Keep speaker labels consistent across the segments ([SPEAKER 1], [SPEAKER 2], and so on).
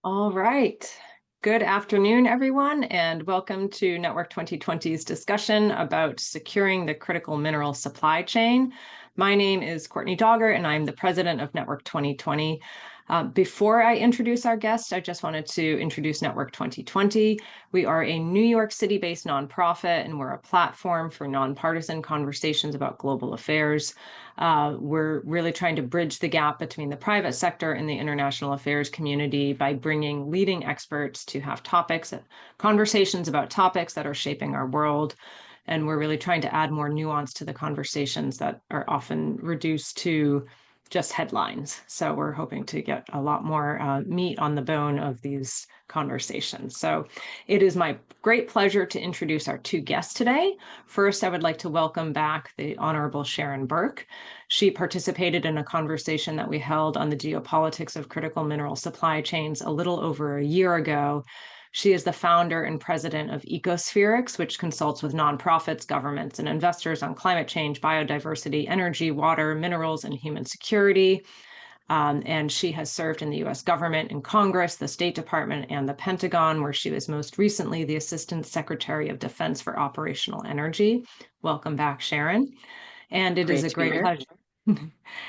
[SPEAKER 1] All right. Good afternoon, everyone, and welcome to Network 2020's discussion about securing the critical mineral supply chain. My name is Courtney Dogger, and I'm the president of Network 2020. Before I introduce our guest, I just wanted to introduce Network 2020. We are a New York City-based nonprofit, and we're a platform for nonpartisan conversations about global affairs. We're really trying to bridge the gap between the private sector and the international affairs community by bringing leading experts to have conversations about topics that are shaping our world. And we're really trying to add more nuance to the conversations that are often reduced to just headlines. So we're hoping to get a lot more meat on the bone of these conversations. So it is my great pleasure to introduce our two guests today. First, I would like to welcome back the Honorable Sharon Burke. She participated in a conversation that we held on the geopolitics of critical mineral supply chains a little over a year ago. She is the founder and president of Ecospherics, which consults with nonprofits, governments, and investors on climate change, biodiversity, energy, water, minerals, and human security. And she has served in the U.S. government, in Congress, the State Department, and the Pentagon, where she was most recently the Assistant Secretary of Defense for Operational Energy. Welcome back, Sharon. And it is a great pleasure.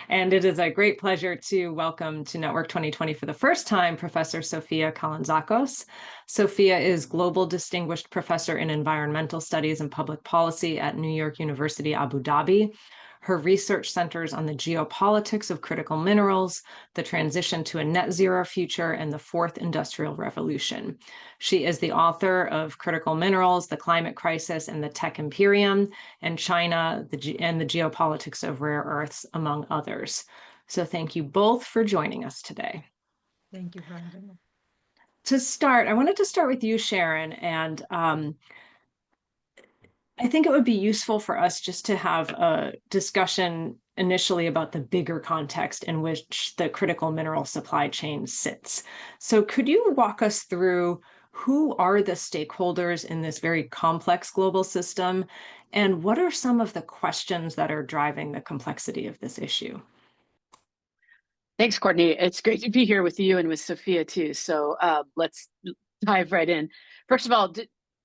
[SPEAKER 1] And it is a great pleasure to welcome to Network 2020 for the first time, Professor Sophia Kalantzakos. Sophia is Global Distinguished Professor in Environmental Studies and Public Policy at New York University Abu Dhabi. Her research centers on the geopolitics of critical minerals, the transition to a net zero future, and the fourth industrial revolution. She is the author of Critical Minerals, the Climate Crisis, and the Tech Imperium, and China, and the Geopolitics of Rare Earths, among others. So thank you both for joining us today.
[SPEAKER 2] Thank you, Brandon.
[SPEAKER 1] To start, I wanted to start with you, Sharon, and I think it would be useful for us just to have a discussion initially about the bigger context in which the critical mineral supply chain sits. So could you walk us through who are the stakeholders in this very complex global system, and what are some of the questions that are driving the complexity of this issue?
[SPEAKER 3] Thanks, Courtney. It's great to be here with you and with Sophia too. So let's dive right in. First of all,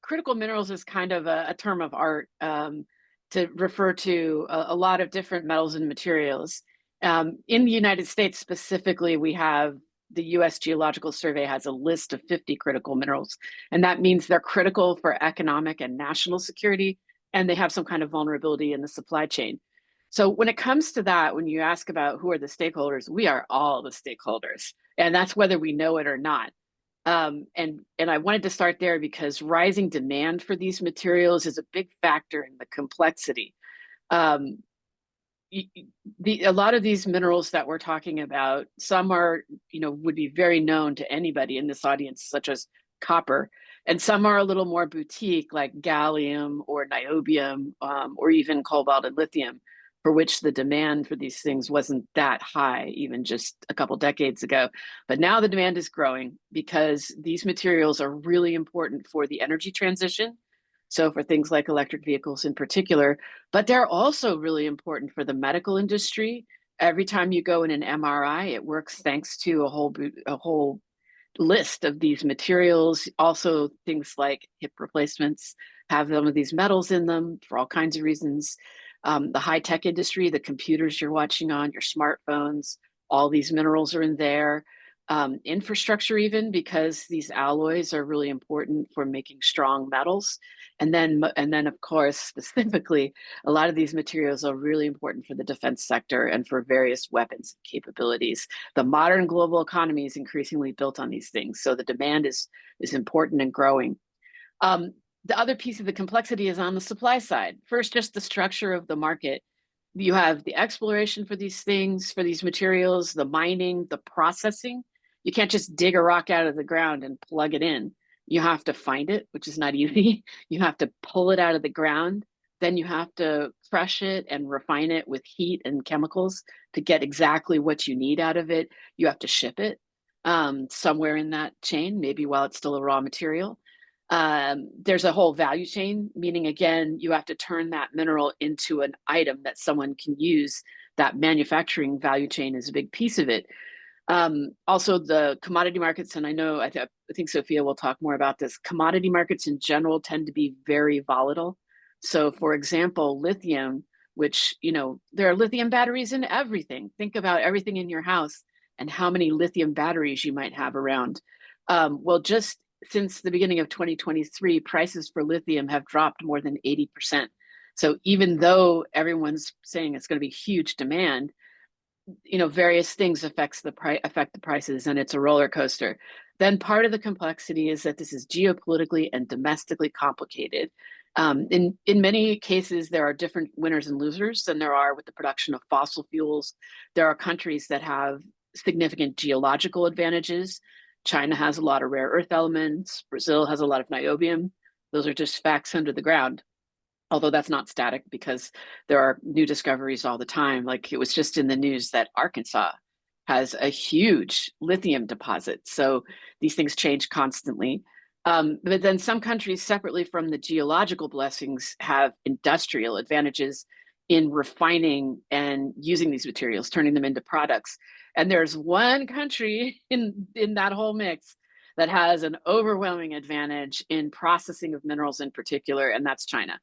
[SPEAKER 3] critical minerals is kind of a term of art to refer to a lot of different metals and materials. In the United States specifically, we have the U.S. Geological Survey has a list of 50 critical minerals, and that means they're critical for economic and national security, and they have some kind of vulnerability in the supply chain. So when it comes to that, when you ask about who are the stakeholders, we are all the stakeholders, and that's whether we know it or not. And I wanted to start there because rising demand for these materials is a big factor in the complexity. A lot of these minerals that we're talking about, some are, would be very known to anybody in this audience, such as copper, and some are a little more boutique, like gallium or niobium, or even cobalt and lithium, for which the demand for these things wasn't that high even just a couple decades ago. But now the demand is growing because these materials are really important for the energy transition. So for things like electric vehicles in particular, but they're also really important for the medical industry. Every time you go in an MRI, it works thanks to a whole list of these materials. Also things like hip replacements have some of these metals in them for all kinds of reasons. The high-tech industry, the computers you're watching on, your smartphones, all these minerals are in there. Infrastructure even, because these alloys are really important for making strong metals. And then of course, specifically, a lot of these materials are really important for the defense sector and for various weapons capabilities. The modern global economy is increasingly built on these things. So the demand is important and growing. The other piece of the complexity is on the supply side. First, just the structure of the market. You have the exploration for these things, for these materials, the mining, the processing. You can't just dig a rock out of the ground and plug it in. You have to find it, which is not easy. You have to pull it out of the ground. Then you have to crush it and refine it with heat and chemicals to get exactly what you need out of it. You have to ship it somewhere in that chain, maybe while it's still a raw material. There's a whole value chain, meaning again, you have to turn that mineral into an item that someone can use. That manufacturing value chain is a big piece of it. Also, the commodity markets, and I think Sophia will talk more about this. Commodity markets in general tend to be very volatile. So, for example, lithium, which, there are lithium batteries in everything. Think about everything in your house and how many lithium batteries you might have around. Well, just since the beginning of 2023, prices for lithium have dropped more than 80%. So even though everyone's saying it's going to be huge demand, various things affect the prices, and it's a roller coaster. Then part of the complexity is that this is geopolitically and domestically complicated. In many cases, there are different winners and losers than there are with the production of fossil fuels. There are countries that have significant geological advantages. China has a lot of rare earth elements. Brazil has a lot of niobium. Those are just facts under the ground. Although that's not static, because there are new discoveries all the time. Like, it was just in the news that Arkansas has a huge lithium deposit. So these things change constantly. But then some countries, separately from the geological blessings, have industrial advantages in refining and using these materials, turning them into products. And there's one country in that whole mix that has an overwhelming advantage in processing of minerals in particular, and that's China.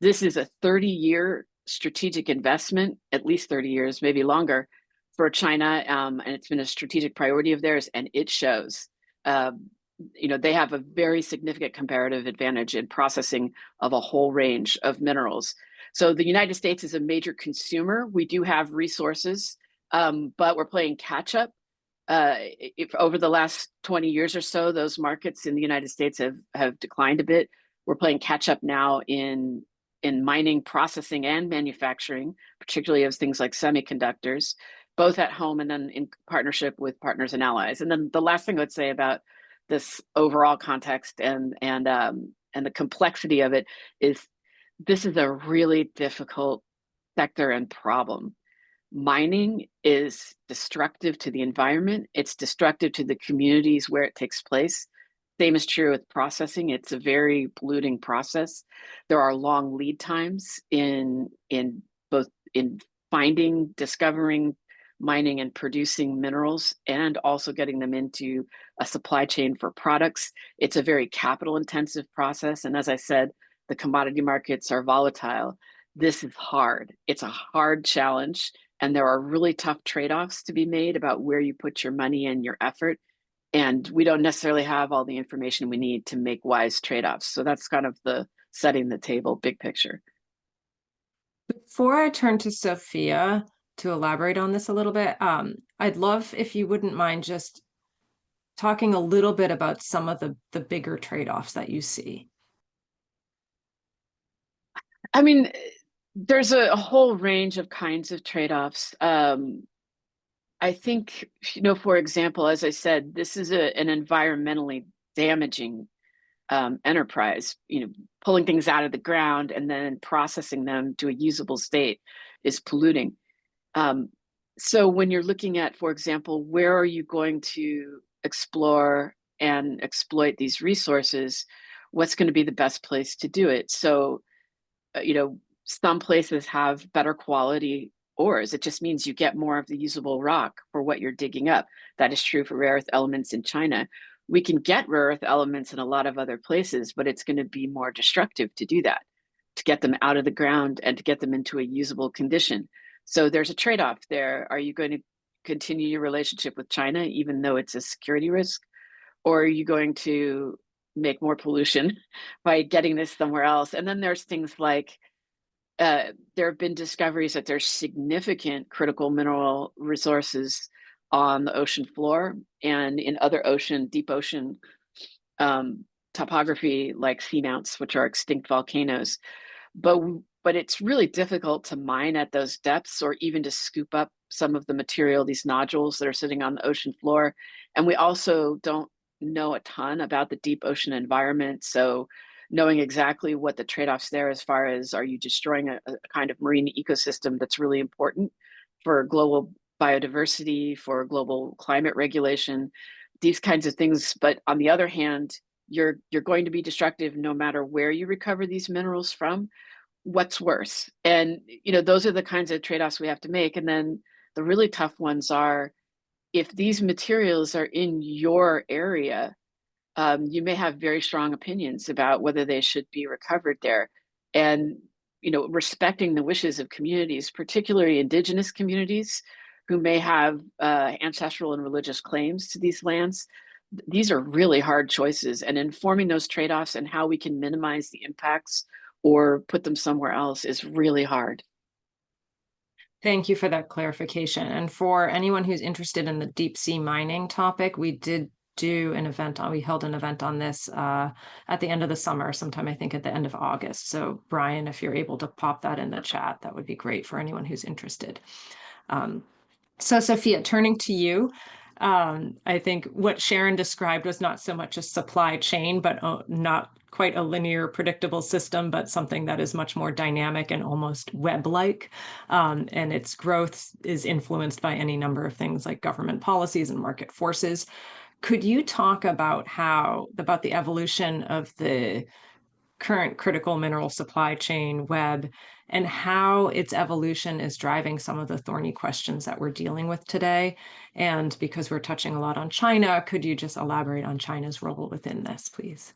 [SPEAKER 3] This is a 30-year strategic investment, at least 30 years, maybe longer, for China, and it's been a strategic priority of theirs, and it shows. They have a very significant comparative advantage in processing of a whole range of minerals. So the United States is a major consumer. We do have resources, but we're playing catch up. If over the last 20 years or so, those markets in the United States have declined a bit. We're playing catch up now in mining, processing, and manufacturing, particularly of things like semiconductors, both at home and then in partnership with partners and allies. And then the last thing I would say about this overall context and the complexity of it is, this is a really difficult sector and problem. Mining is destructive to the environment. It's destructive to the communities where it takes place. Same is true with processing. It's a very polluting process. There are long lead times in both in finding, discovering, mining, and producing minerals, and also getting them into a supply chain for products. It's a very capital intensive process. And as I said, the commodity markets are volatile. This is hard. It's a hard challenge. And there are really tough trade-offs to be made about where you put your money and your effort. And we don't necessarily have all the information we need to make wise trade-offs. So that's kind of the setting the table, big picture.
[SPEAKER 1] Before I turn to Sophia to elaborate on this a little bit, I'd love if you wouldn't mind just talking a little bit about some of the bigger trade-offs that you see.
[SPEAKER 3] I mean, there's a whole range of kinds of trade-offs. I think, for example, as I said, this is an environmentally damaging enterprise. Pulling things out of the ground and then processing them to a usable state is polluting. So when you're looking at, for example, where are you going to explore and exploit these resources, what's going to be the best place to do it? So, some places have better quality ores. It just means you get more of the usable rock for what you're digging up. That is true for rare earth elements in China. We can get rare earth elements in a lot of other places, but it's going to be more destructive to do that, to get them out of the ground and to get them into a usable condition. So there's a trade-off there. Are you going to continue your relationship with China, even though it's a security risk? Or are you going to make more pollution by getting this somewhere else? And then there's things like, there have been discoveries that there's significant critical mineral resources on the ocean floor and in other deep ocean topography, like seamounts, which are extinct volcanoes. But it's really difficult to mine at those depths, or even to scoop up some of the material, these nodules that are sitting on the ocean floor. And we also don't know a ton about the deep ocean environment. So knowing exactly what the trade-offs there, as far as, are you destroying a kind of marine ecosystem that's really important for global biodiversity, for global climate regulation, these kinds of things. But on the other hand, you're going to be destructive no matter where you recover these minerals from. What's worse? And those are the kinds of trade-offs we have to make. And then the really tough ones are, if these materials are in your area, you may have very strong opinions about whether they should be recovered there. And, respecting the wishes of communities, particularly indigenous communities who may have ancestral and religious claims to these lands. These are really hard choices, and informing those trade-offs and how we can minimize the impacts or put them somewhere else is really hard.
[SPEAKER 1] Thank you for that clarification. And for anyone who's interested in the deep sea mining topic, we did do an event we held an event on this at the end of the summer, sometime I think at the end of August. So Brian, if you're able to pop that in the chat, that would be great for anyone who's interested. So Sophia, turning to you, I think what Sharon described was not so much a supply chain, but not quite a linear, predictable system, but something that is much more dynamic and almost web-like. And its growth is influenced by any number of things like government policies and market forces. Could you talk about the evolution of the current critical mineral supply chain web and how its evolution is driving some of the thorny questions that we're dealing with today? And because we're touching a lot on China, could you just elaborate on China's role within this, please?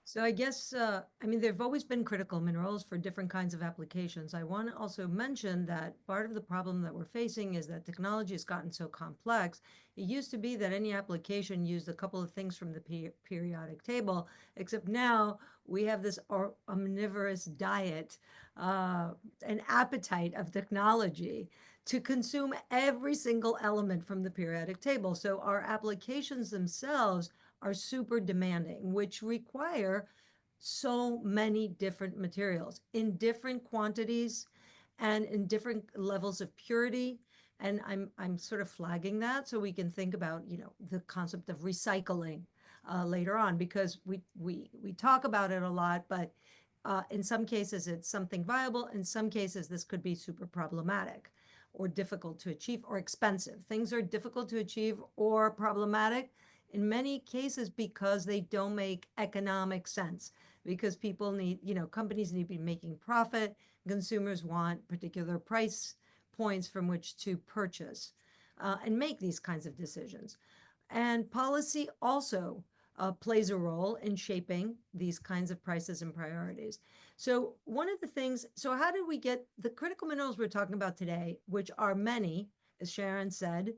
[SPEAKER 2] So I guess, there've always been critical minerals for different kinds of applications. I want to also mention that part of the problem that we're facing is that technology has gotten so complex. It used to be that any application used a couple of things from the periodic table, except now we have this omnivorous diet, an appetite of technology to consume every single element from the periodic table. So our applications themselves are super demanding, which require so many different materials in different quantities and in different levels of purity. And I'm sort of flagging that so we can think about, the concept of recycling later on, because we talk about it a lot, but in some cases it's something viable. In some cases, this could be super problematic or difficult to achieve or expensive. Things are difficult to achieve or problematic in many cases because they don't make economic sense, because people need, companies need to be making profit. Consumers want particular price points from which to purchase and make these kinds of decisions. And policy also plays a role in shaping these kinds of prices and priorities. So one of the things, so how did we get the critical minerals we're talking about today, which are many, as Sharon said?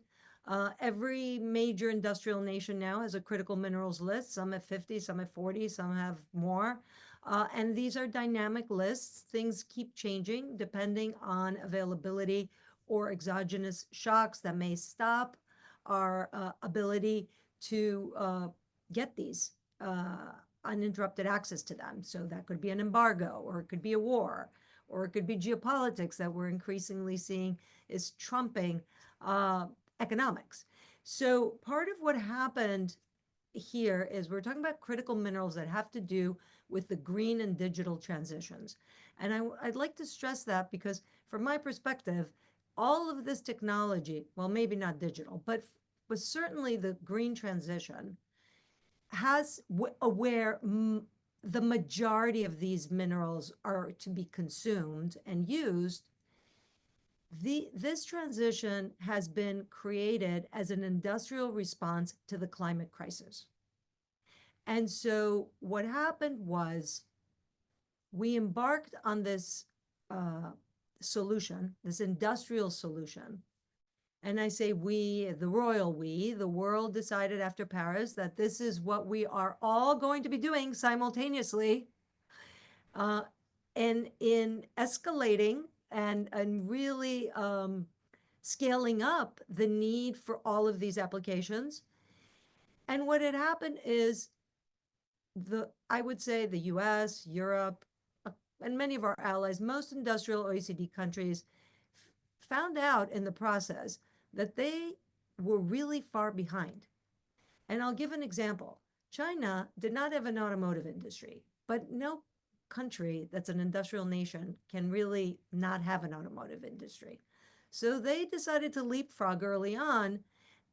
[SPEAKER 2] Every major industrial nation now has a critical minerals list. Some have 50, some have 40, some have more. And these are dynamic lists. Things keep changing depending on availability or exogenous shocks that may stop our ability to get these uninterrupted access to them. So that could be an embargo, or it could be a war, or it could be geopolitics that we're increasingly seeing is trumping economics. So part of what happened here is we're talking about critical minerals that have to do with the green and digital transitions. And I'd like to stress that because from my perspective, all of this technology, well, maybe not digital, but certainly the green transition has where the majority of these minerals are to be consumed and used. This transition has been created as an industrial response to the climate crisis. And so what happened was we embarked on this solution, this industrial solution. And I say we, the royal we, the world decided after Paris that this is what we are all going to be doing simultaneously. And in escalating and really scaling up the need for all of these applications. And what had happened is I would say the US, Europe, and many of our allies, most industrial OECD countries found out in the process that they were really far behind. And I'll give an example. China did not have an automotive industry, but no country that's an industrial nation can really not have an automotive industry. So they decided to leapfrog early on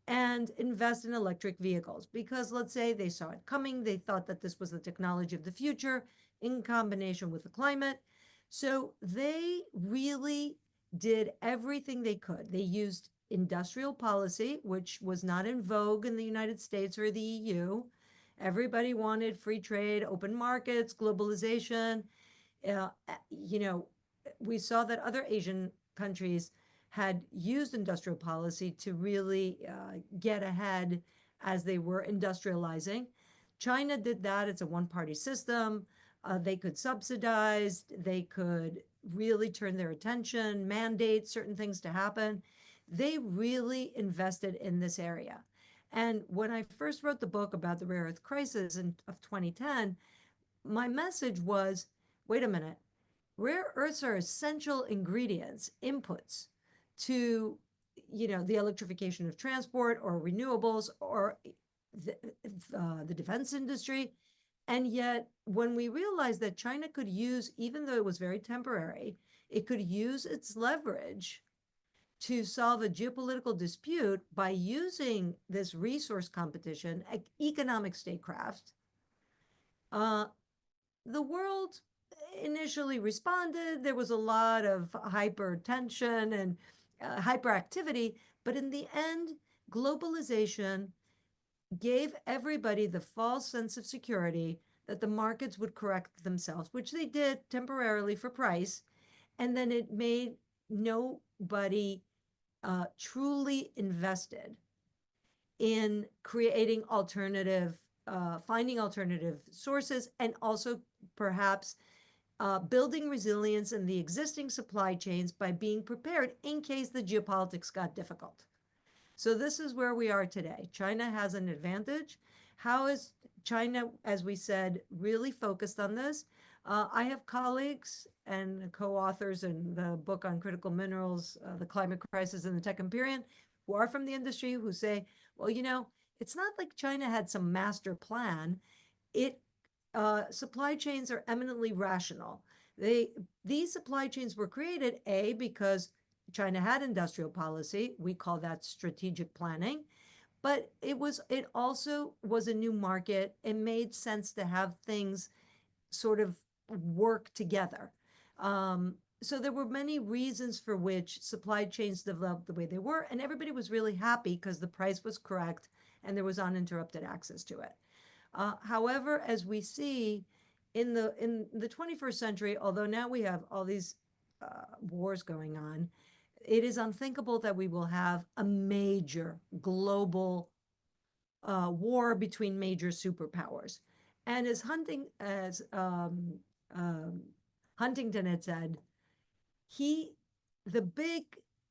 [SPEAKER 2] and invest in electric vehicles because, let's say, they saw it coming. They thought that this was the technology of the future in combination with the climate. So they really did everything they could. They used industrial policy, which was not in vogue in the United States or the EU. Everybody wanted free trade, open markets, globalization. You know, we saw that other Asian countries had used industrial policy to really get ahead as they were industrializing. China did that. It's a one-party system. They could subsidize, they could really turn their attention, mandate certain things to happen. They really invested in this area. And when I first wrote the book about the rare earth crisis of 2010, my message was, wait a minute, rare earths are essential ingredients, inputs to, you know, the electrification of transport or renewables or the defense industry. And yet, when we realized that China could use, even though it was very temporary, it could use its leverage to solve a geopolitical dispute by using this resource competition, economic statecraft, the world initially responded. There was a lot of hypertension and hyperactivity, but in the end, globalization gave everybody the false sense of security that the markets would correct themselves, which they did temporarily for price. And then it made nobody truly invested in creating alternative, finding alternative sources, and also perhaps building resilience in the existing supply chains by being prepared in case the geopolitics got difficult. So this is where we are today. China has an advantage. How is China, as we said, really focused on this? I have colleagues and co-authors in the book on critical minerals, the climate crisis and the tech imperium, who are from the industry, who say, well, you know, it's not like China had some master plan. Supply chains are eminently rational. These supply chains were created, A, because China had industrial policy. We call that strategic planning. But it also was a new market. It made sense to have things sort of work together. So there were many reasons for which supply chains developed the way they were, and everybody was really happy because the price was correct and there was uninterrupted access to it. However, as we see in the 21st century, although now we have all these wars going on, it is unthinkable that we will have a major global war between major superpowers. And as Huntington had said, the big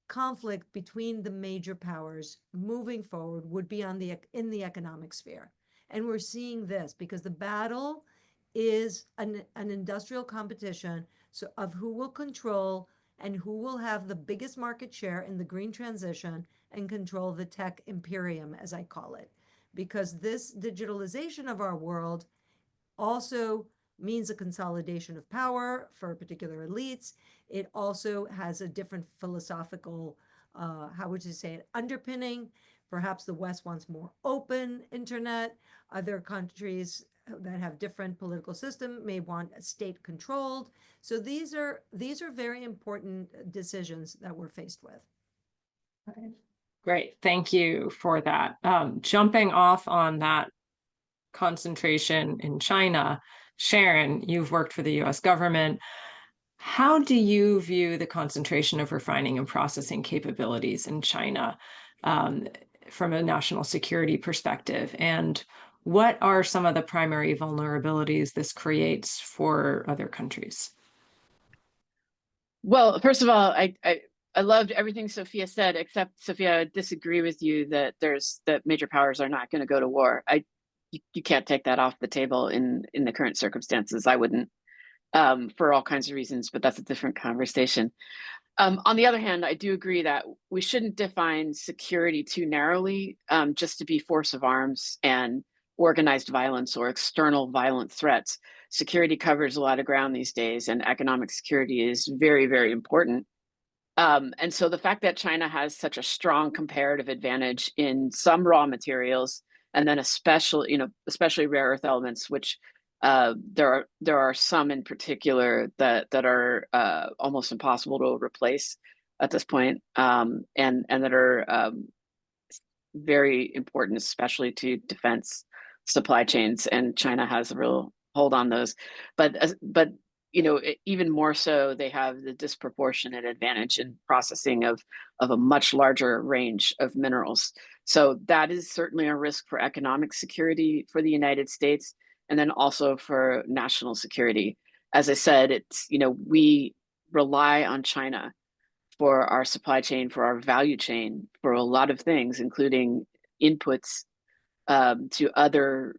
[SPEAKER 2] conflict between the major powers moving forward would be in the economic sphere. And we're seeing this because the battle is an industrial competition of who will control and who will have the biggest market share in the green transition and control the tech imperium, as I call it. Because this digitalization of our world also means a consolidation of power for particular elites. It also has a different philosophical, how would you say it, underpinning. Perhaps the West wants more open internet. Other countries that have different political system may want state controlled. So these are very important decisions that we're faced with.
[SPEAKER 1] Great, thank you for that. Jumping off on that concentration in China, Sharon, you've worked for the U.S. government. How do you view the concentration of refining and processing capabilities in China from a national security perspective? And what are some of the primary vulnerabilities this creates for other countries?
[SPEAKER 3] Well, first of all, I loved everything Sophia said, except Sophia, I disagree with you that major powers are not going to go to war. You can't take that off the table in the current circumstances. I wouldn't, for all kinds of reasons, but that's a different conversation. On the other hand, I do agree that we shouldn't define security too narrowly, just to be force of arms and organized violence or external violent threats. Security covers a lot of ground these days, and economic security is very, very important. And so the fact that China has such a strong comparative advantage in some raw materials, and then especially rare earth elements, which there are some in particular that are almost impossible to replace. at this point, and that are very important, especially to defense supply chains, and China has a real hold on those. But even more so, they have the disproportionate advantage in processing of a much larger range of minerals. So that is certainly a risk for economic security for the United States, and then also for national security. As I said, we rely on China for our supply chain, for our value chain, for a lot of things, including inputs to other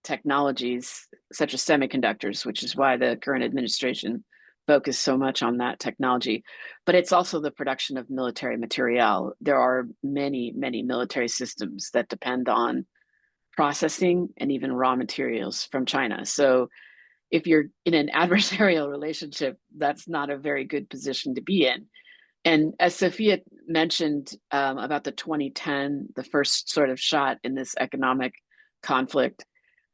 [SPEAKER 3] technologies such as semiconductors, which is why the current administration focused so much on that technology. But it's also the production of military material. There are many, many military systems that depend on processing and even raw materials from China. So if you're in an adversarial relationship, that's not a very good position to be in. And as Sophia mentioned about the 2010, the first sort of shot in this economic conflict,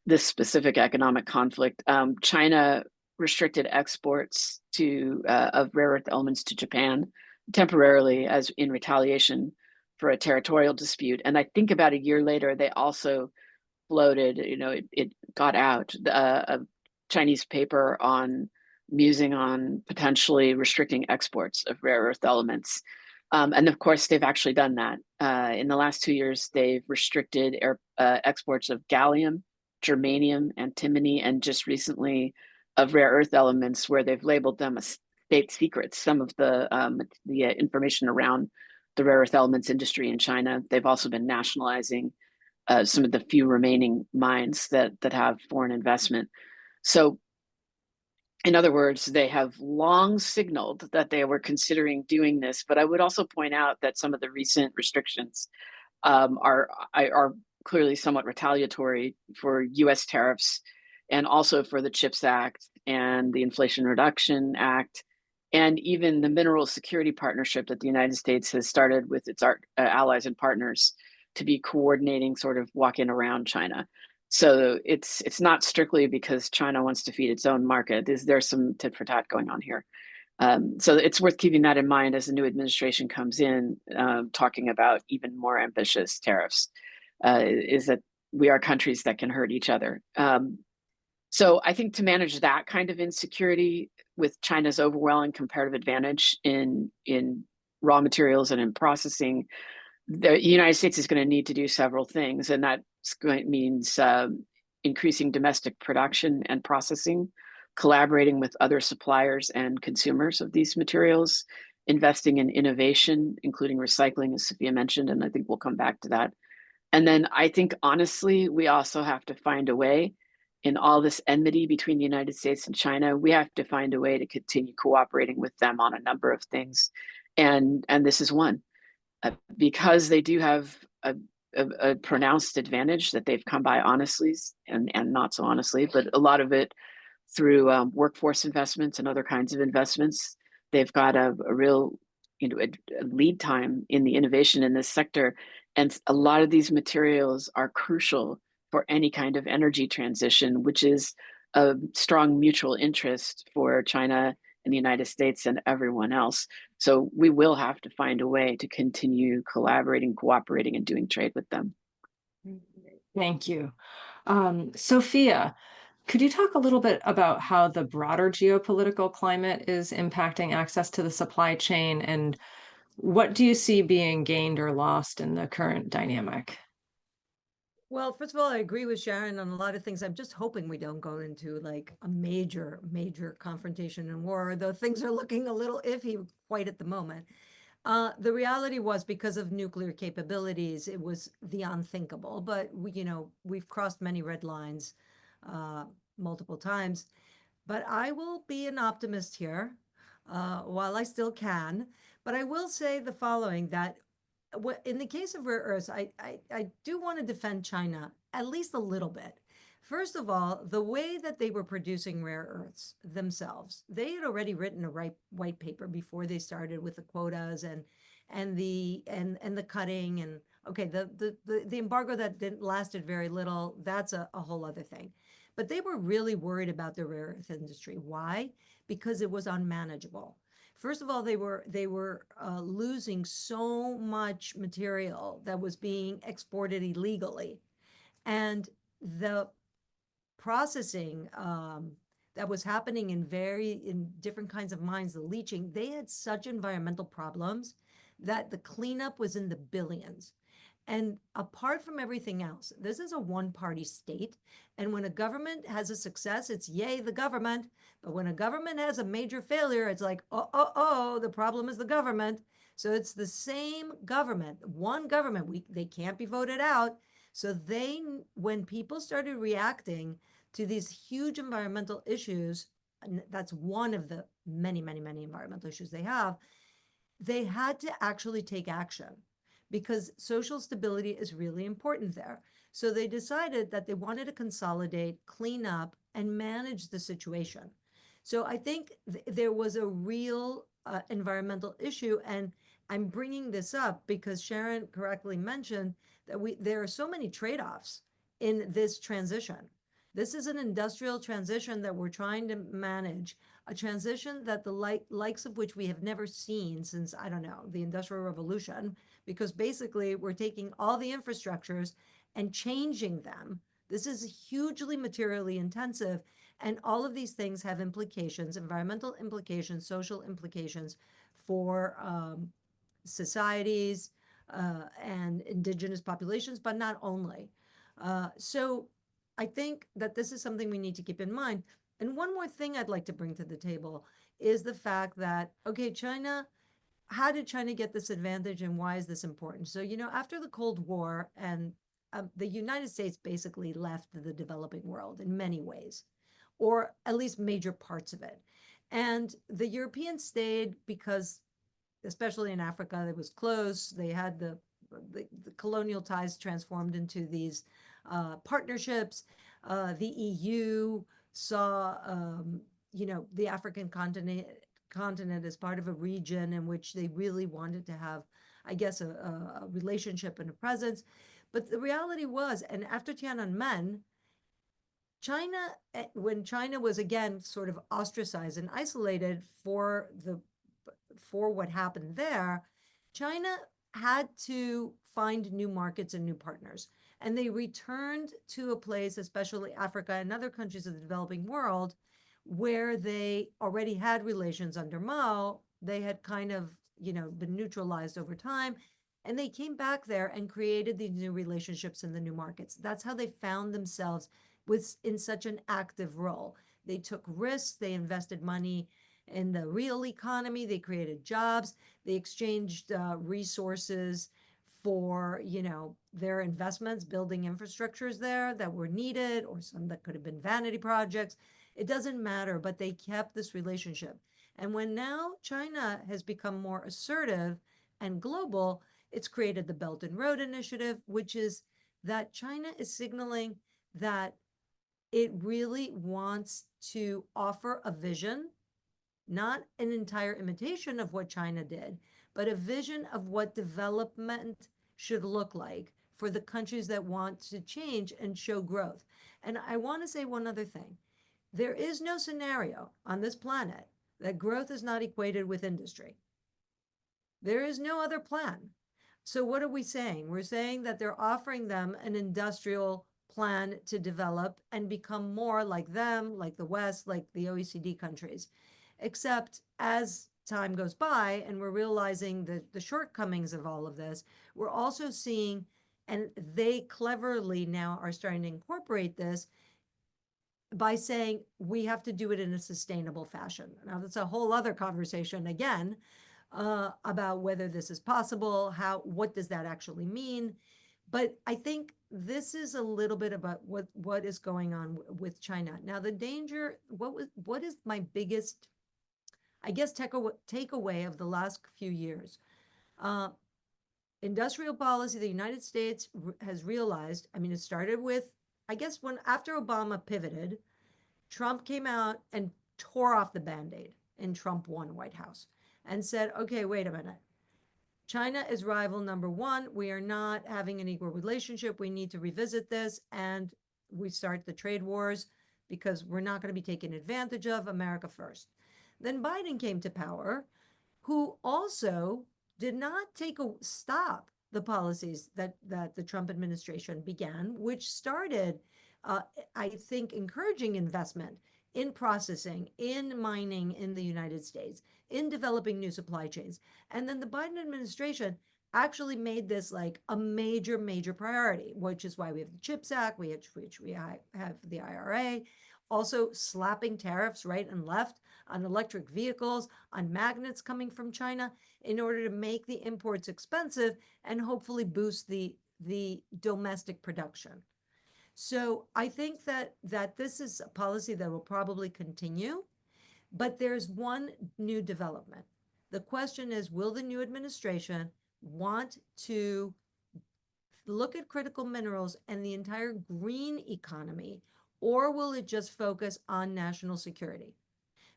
[SPEAKER 3] this specific economic conflict, China restricted exports of rare earth elements to Japan temporarily as in retaliation for a territorial dispute. And I think about a year later, they also floated, it got out a Chinese paper on musing on potentially restricting exports of rare earth elements. And of course, they've actually done that. In the last 2 years, they've restricted exports of gallium, germanium, antimony, and just recently of rare earth elements where they've labeled them as state secrets, some of the information around the rare earth elements industry in China. They've also been nationalizing some of the few remaining mines that have foreign investment. So in other words, they have long signaled that they were considering doing this, but I would also point out that some of the recent restrictions are clearly somewhat retaliatory for U.S. tariffs, and also for the CHIPS Act and the Inflation Reduction Act, and even the Mineral Security Partnership that the United States has started with its allies and partners to be coordinating, sort of walking around China. So it's not strictly because China wants to feed its own market. There's some tit for tat going on here. So it's worth keeping that in mind as the new administration comes in, talking about even more ambitious tariffs, is that we are countries that can hurt each other. So I think to manage that kind of insecurity with China's overwhelming comparative advantage in raw materials and in processing, the United States is going to need to do several things, and that means increasing domestic production and processing, collaborating with other suppliers and consumers of these materials, investing in innovation, including recycling, as Sophia mentioned, and I think we'll come back to that. And then I think, honestly, we also have to find a way, in all this enmity between the United States and China, we have to find a way to continue cooperating with them on a number of things. And this is one. Because they do have a pronounced advantage that they've come by honestly and not so honestly, but a lot of it through workforce investments and other kinds of investments. They've got a real a lead time in the innovation in this sector. And a lot of these materials are crucial for any kind of energy transition, which is a strong mutual interest for China and the United States and everyone else. So we will have to find a way to continue collaborating, cooperating, and doing trade with them.
[SPEAKER 1] Thank you. Sophia, could you talk a little bit about how the broader geopolitical climate is impacting access to the supply chain, and what do you see being gained or lost in the current dynamic?
[SPEAKER 2] Well, first of all, I agree with Sharon on a lot of things. I'm just hoping we don't go into like a major confrontation and war, though things are looking a little iffy quite at the moment. The reality was, because of nuclear capabilities, it was the unthinkable. But we've crossed many red lines multiple times. But I will be an optimist here while I still can. But I will say the following, that in the case of rare earths, I do want to defend China at least a little bit. First of all, the way that they were producing rare earths themselves, they had already written a white paper before they started with the quotas and the cutting, and okay, the embargo that lasted very little, that's a whole other thing. But they were really worried about the rare earth industry. Why? Because it was unmanageable. First of all, they were losing so much material that was being exported illegally, and the processing that was happening in different kinds of mines, the leaching, they had such environmental problems that the cleanup was in the billions. And apart from everything else, this is a one-party state. And when a government has a success, it's yay, the government. But when a government has a major failure, it's like, the problem is the government. So it's the same government, one government. They can't be voted out. So when people started reacting to these huge environmental issues, and that's one of the many, many, many environmental issues they had to actually take action, because social stability is really important there. So they decided that they wanted to consolidate, clean up, and manage the situation. So I think there was a real environmental issue, and I'm bringing this up because Sharon correctly mentioned that there are so many trade-offs in this transition. This is an industrial transition that we're trying to manage, a transition that the likes of which we have never seen since, I don't know, the Industrial Revolution, because basically we're taking all the infrastructures and changing them. This is hugely materially intensive, and all of these things have implications, environmental implications, social implications for societies and indigenous populations, but not only. So I think that this is something we need to keep in mind. And one more thing I'd like to bring to the table is the fact that, okay, China, how did China get this advantage, and why is this important? So, after the Cold War, and the United States basically left the developing world in many ways, or at least major parts of it. And the Europeans stayed because, especially in Africa, it was close. They had the colonial ties transformed into these partnerships. The EU saw, the African continent as part of a region in which they really wanted to have, I guess, a relationship and a presence. But the reality was, and after Tiananmen, China, when China was again sort of ostracized and isolated for what happened there, China had to find new markets and new partners. And they returned to a place, especially Africa and other countries of the developing world, where they already had relations under Mao. They had kind of, been neutralized over time. And they came back there and created these new relationships in the new markets. That's how they found themselves in such an active role. They took risks, they invested money in the real economy, they created jobs, they exchanged resources for, their investments, building infrastructures there that were needed, or some that could have been vanity projects. It doesn't matter, but they kept this relationship. And when now China has become more assertive and global, it's created the Belt and Road Initiative, which is that China is signaling that it really wants to offer a vision, not an entire imitation of what China did, but a vision of what development should look like for the countries that want to change and show growth. And I want to say one other thing. There is no scenario on this planet that growth is not equated with industry. There is no other plan. So what are we saying? We're saying that they're offering them an industrial plan to develop and become more like them, like the West, like the OECD countries. Except as time goes by and we're realizing the shortcomings of all of this, we're also seeing, and they cleverly now are starting to incorporate this by saying we have to do it in a sustainable fashion. Now, that's a whole other conversation again about whether this is possible, what does that actually mean? But I think this is a little bit about what is going on with China. Now, the danger, what is my biggest, I guess, takeaway of the last few years? Industrial policy, the United States has realized, it started with, I guess, after Obama pivoted, Trump came out and tore off the Band-Aid in Trump 1 White House and said, okay, wait a minute. China is rival number one. We are not having an equal relationship. We need to revisit this. And we start the trade wars because we're not going to be taken advantage of. America first. Then Biden came to power who also did not stop the policies that the Trump administration began, which started, I think, encouraging investment in processing, in mining in the United States, in developing new supply chains. And then the Biden administration actually made this like a major, major priority, which is why we have the CHIPS Act, which we have the IRA, also slapping tariffs right and left on electric vehicles, on magnets coming from China, in order to make the imports expensive and hopefully boost the domestic production. So I think that this is a policy that will probably continue, but there's one new development. The question is, will the new administration want to look at critical minerals and the entire green economy, or will it just focus on national security?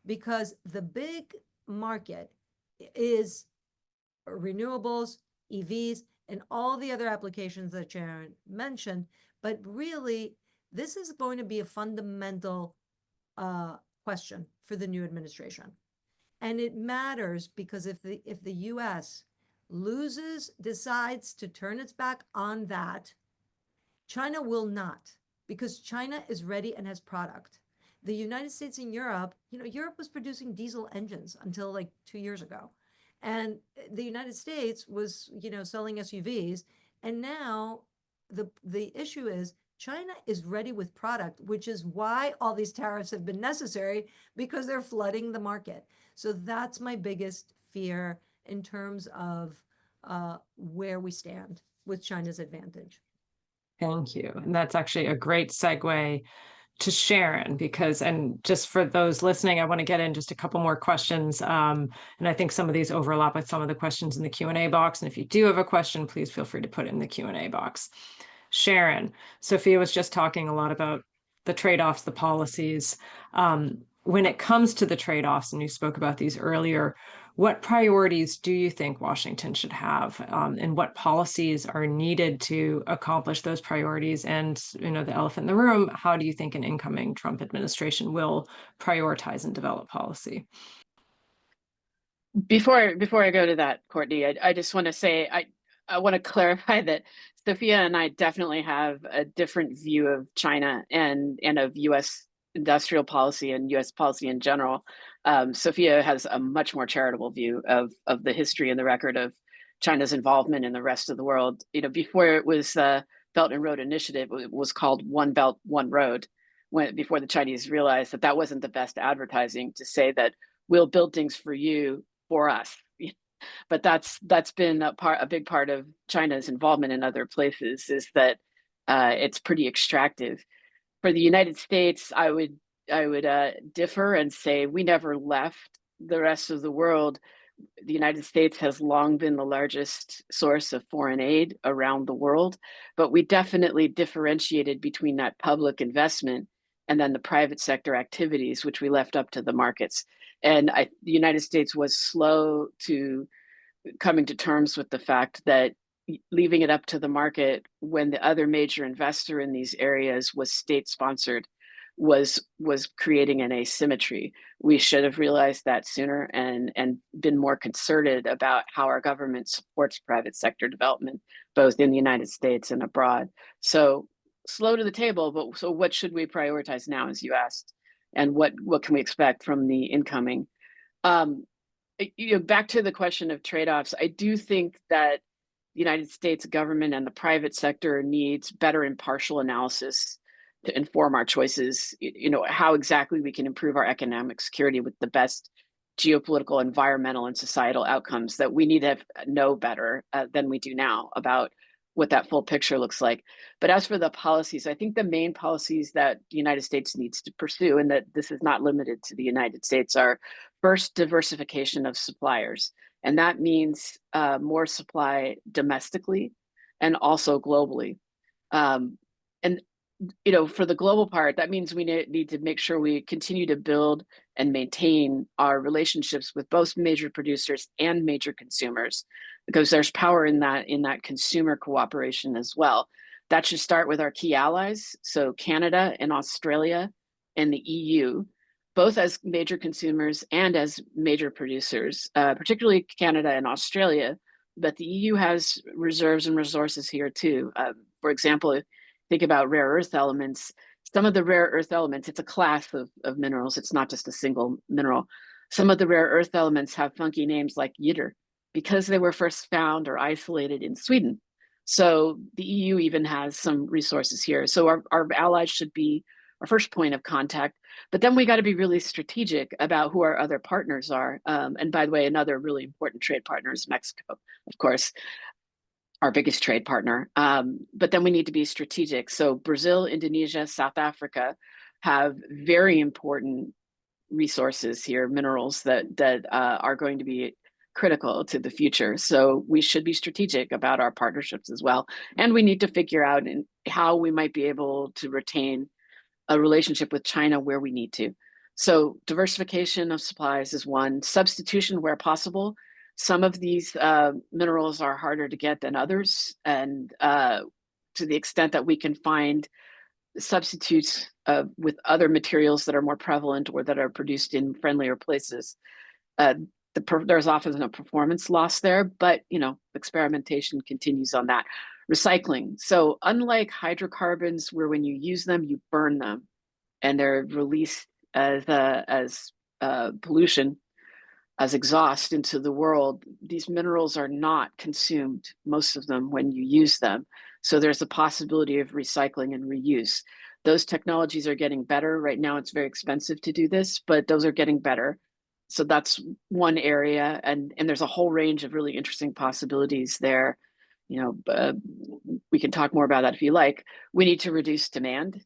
[SPEAKER 2] Because the big market is renewables, EVs, and all the other applications that Sharon mentioned. But really, this is going to be a fundamental question for the new administration. And it matters because if the U.S. decides to turn its back on that, China will not, because China is ready and has product. The United States and Europe, Europe was producing diesel engines until like 2 years ago. And the United States was, selling SUVs. And now the issue is China is ready with product, which is why all these tariffs have been necessary, because they're flooding the market. So that's my biggest fear in terms of where we stand with China's advantage.
[SPEAKER 1] Thank you. And that's actually a great segue to Sharon, because, and just for those listening, I want to get in just a couple more questions. And I think some of these overlap with some of the questions in the Q&A box. And if you do have a question, please feel free to put it in the Q&A box. Sharon, Sophia was just talking a lot about the trade-offs, the policies. When it comes to the trade-offs, and you spoke about these earlier, what priorities do you think Washington should have, and what policies are needed to accomplish those priorities? And, the elephant in the room, how do you think an incoming Trump administration will prioritize and develop policy?
[SPEAKER 3] Before I go to that, Courtney, I just want to say, I want to clarify that Sophia and I definitely have a different view of China and of U.S. industrial policy and U.S. policy in general. Sophia has a much more charitable view of the history and the record of China's involvement in the rest of the world. Before it was Belt and Road Initiative, it was called One Belt, One Road, before the Chinese realized that wasn't the best advertising to say that we'll build things for you, for us. But that's been a big part of China's involvement in other places, is that it's pretty extractive. For the United States, I would differ and say we never left the rest of the world. The United States has long been the largest source of foreign aid around the world, but we definitely differentiated between that public investment and then the private sector activities, which we left up to the markets. And the United States was slow to coming to terms with the fact that leaving it up to the market when the other major investor in these areas was state-sponsored was creating an asymmetry. We should have realized that sooner and been more concerted about how our government supports private sector development, both in the United States and abroad. So slow to the table, but so what should we prioritize now, as you asked, and what can we expect from the incoming? Back to the question of trade-offs, I do think that the United States government and the private sector needs better impartial analysis to inform our choices, how exactly we can improve our economic security with the best geopolitical, environmental, and societal outcomes. That we need to know better than we do now about what that full picture looks like. But as for the policies, I think the main policies that the United States needs to pursue, and that this is not limited to the United States, are first, diversification of suppliers. And that means more supply domestically and also globally. And for the global part, that means we need to make sure we continue to build and maintain our relationships with both major producers and major consumers, because there's power in that consumer cooperation as well. That should start with our key allies, so Canada and Australia and the EU, both as major consumers and as major producers, particularly Canada and Australia. But the EU has reserves and resources here too. For example, think about rare earth elements. Some of the rare earth elements, it's a class of minerals. It's not just a single mineral. Some of the rare earth elements have funky names like yitter because they were first found or isolated in Sweden. So the EU even has some resources here. So our allies should be our first point of contact. But then we got to be really strategic about who our other partners are. And by the way, another really important trade partner is Mexico, of course, our biggest trade partner. But then we need to be strategic. So Brazil, Indonesia, South Africa have very important resources here, minerals that are going to be critical to the future. So we should be strategic about our partnerships as well. And we need to figure out how we might be able to retain a relationship with China where we need to. So diversification of supplies is one. Substitution where possible. Some of these minerals are harder to get than others. And to the extent that we can find substitutes with other materials that are more prevalent or that are produced in friendlier places, there's often a performance loss there, but experimentation continues on that. Recycling. So unlike hydrocarbons, where when you use them, you burn them and they're released as pollution, as exhaust into the world, these minerals are not consumed, most of them, when you use them. So there's a possibility of recycling and reuse. Those technologies are getting better. Right now, it's very expensive to do this, but those are getting better. So that's one area. And there's a whole range of really interesting possibilities there. We can talk more about that if you like. We need to reduce demand.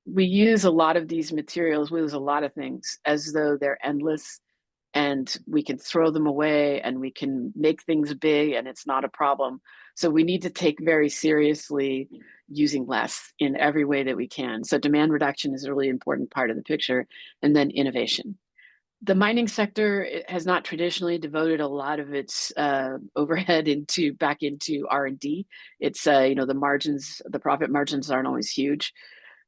[SPEAKER 3] We use a lot of these materials, we use a lot of things as though they're endless and we can throw them away and we can make things big and it's not a problem. So we need to take very seriously using less in every way that we can. So demand reduction is a really important part of the picture. And then innovation. The mining sector has not traditionally devoted a lot of its overhead back into R&D. It's the profit margins aren't always huge.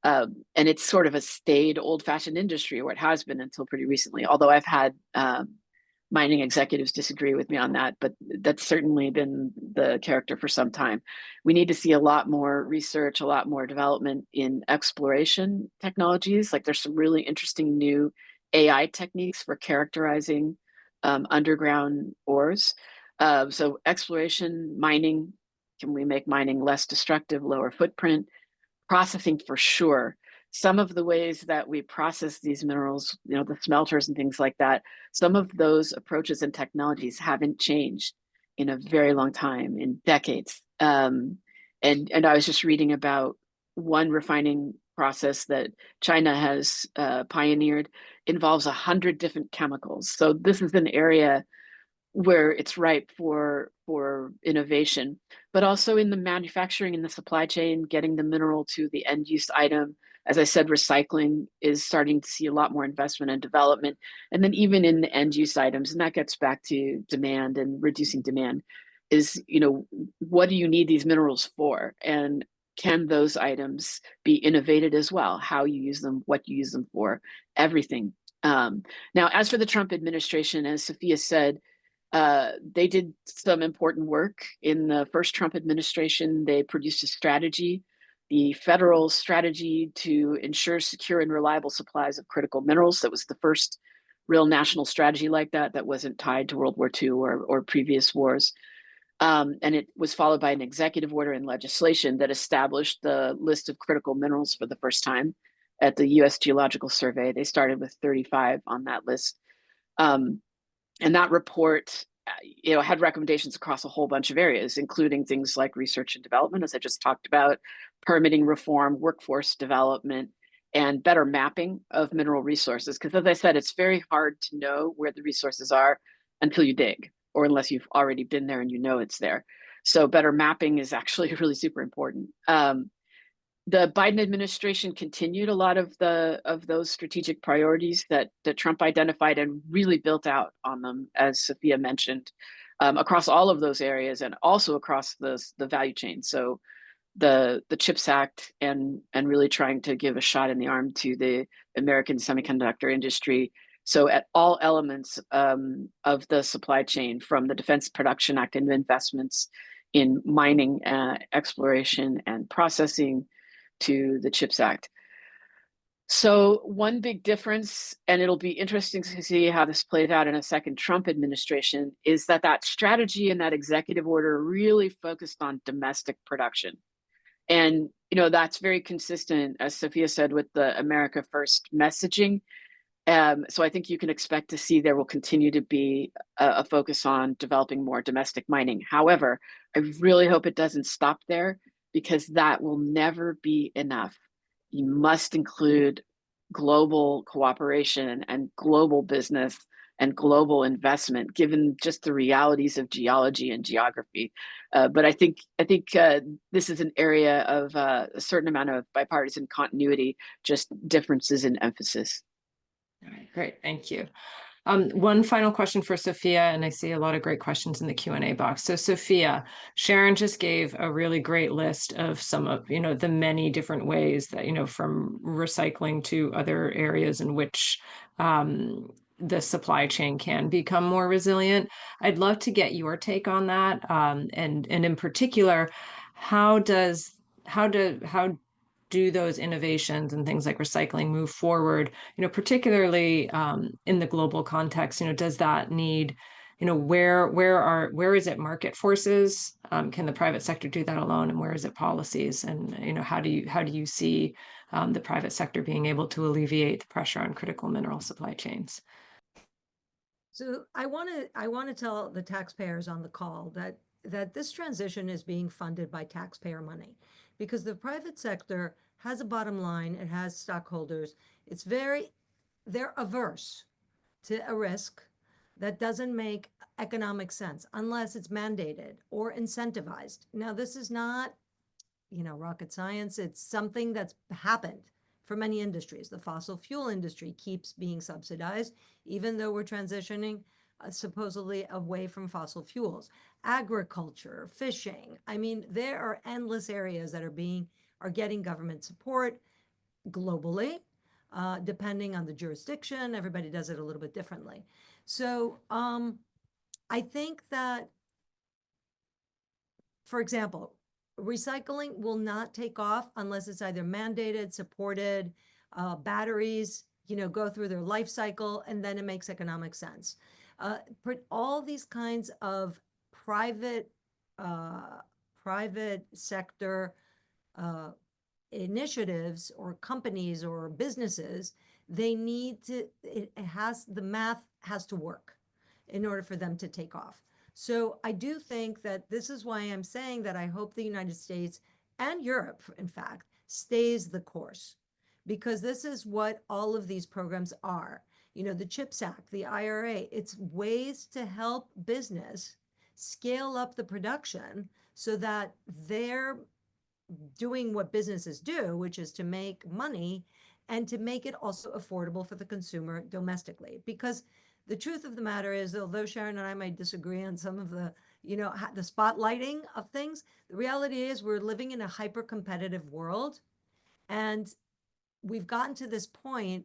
[SPEAKER 3] And it's sort of a staid old-fashioned industry, or it has been until pretty recently, although I've had mining executives disagree with me on that, but that's certainly been the character for some time. We need to see a lot more research, a lot more development in exploration technologies. Like there's some really interesting new AI techniques for characterizing underground ores. So exploration, mining, can we make mining less destructive, lower footprint? Processing for sure. Some of the ways that we process these minerals, the smelters and things like that, some of those approaches and technologies haven't changed in a very long time, in decades. And I was just reading about one refining process that China has pioneered, involves 100 different chemicals. So this is an area where it's ripe for innovation, but also in the manufacturing, in the supply chain, getting the mineral to the end use item. As I said, recycling is starting to see a lot more investment and development. And then even in the end use items, and that gets back to demand and reducing demand, is, what do you need these minerals for? And can those items be innovated as well? How you use them, what you use them for, everything. Now, as for the Trump administration, as Sophia said, they did some important work in the first Trump administration. They produced a strategy, the federal strategy to ensure secure and reliable supplies of critical minerals. That was the first real national strategy like that wasn't tied to World War II or previous wars. And it was followed by an executive order and legislation that established the list of critical minerals for the first time at the U.S. Geological Survey. They started with 35 on that list. And that report, had recommendations across a whole bunch of areas, including things like research and development, as I just talked about, permitting reform, workforce development, and better mapping of mineral resources. Because as I said, it's very hard to know where the resources are until you dig, or unless you've already been there and it's there. So better mapping is actually really super important. The Biden administration continued a lot of those strategic priorities that Trump identified and really built out on them, as Sophia mentioned, across all of those areas and also across the value chain. So the CHIPS Act and really trying to give a shot in the arm to the American semiconductor industry. So at all elements of the supply chain, from the Defense Production Act and investments in mining, exploration, and processing, to the CHIPS Act. So one big difference, and it'll be interesting to see how this plays out in a second Trump administration, is that that strategy and that executive order really focused on domestic production. And, that's very consistent, as Sophia said, with the America First messaging. So I think you can expect to see there will continue to be a focus on developing more domestic mining. However, I really hope it doesn't stop there, because that will never be enough. You must include global cooperation and global business and global investment, given just the realities of geology and geography. But I think this is an area of a certain amount of bipartisan continuity, just differences in emphasis.
[SPEAKER 1] All right, great, thank you. One final question for Sophia, and I see a lot of great questions in the Q&A box. So Sophia, Sharon just gave a really great list of some of, the many different ways that, from recycling to other areas in which the supply chain can become more resilient. I'd love to get your take on that. And in particular, how do those innovations and things like recycling move forward, particularly in the global context? Does that need, where is it market forces? Can the private sector do that alone? And where is it policies? And, how do you see the private sector being able to alleviate the pressure on critical mineral supply chains?
[SPEAKER 2] So I want to tell the taxpayers on the call that this transition is being funded by taxpayer money, because the private sector has a bottom line, it has stockholders. They're averse to a risk that doesn't make economic sense unless it's mandated or incentivized. Now, this is not, rocket science. It's something that's happened for many industries. The fossil fuel industry keeps being subsidized, even though we're transitioning supposedly away from fossil fuels. Agriculture, fishing. I mean, there are endless areas that are getting government support globally, depending on the jurisdiction. Everybody does it a little bit differently. So I think that, for example, recycling will not take off unless it's either mandated, supported, batteries, go through their life cycle, and then it makes economic sense. All these kinds of private sector initiatives or companies or businesses, the math has to work in order for them to take off. So I do think that this is why I'm saying that I hope the United States and Europe, in fact, stays the course, because this is what all of these programs are. The CHIPS Act, the IRA, it's ways to help business scale up the production so that they're doing what businesses do, which is to make money and to make it also affordable for the consumer domestically. Because the truth of the matter is, although Sharon and I might disagree on some of the, the spotlighting of things, the reality is we're living in a hyper-competitive world, and we've gotten to this point,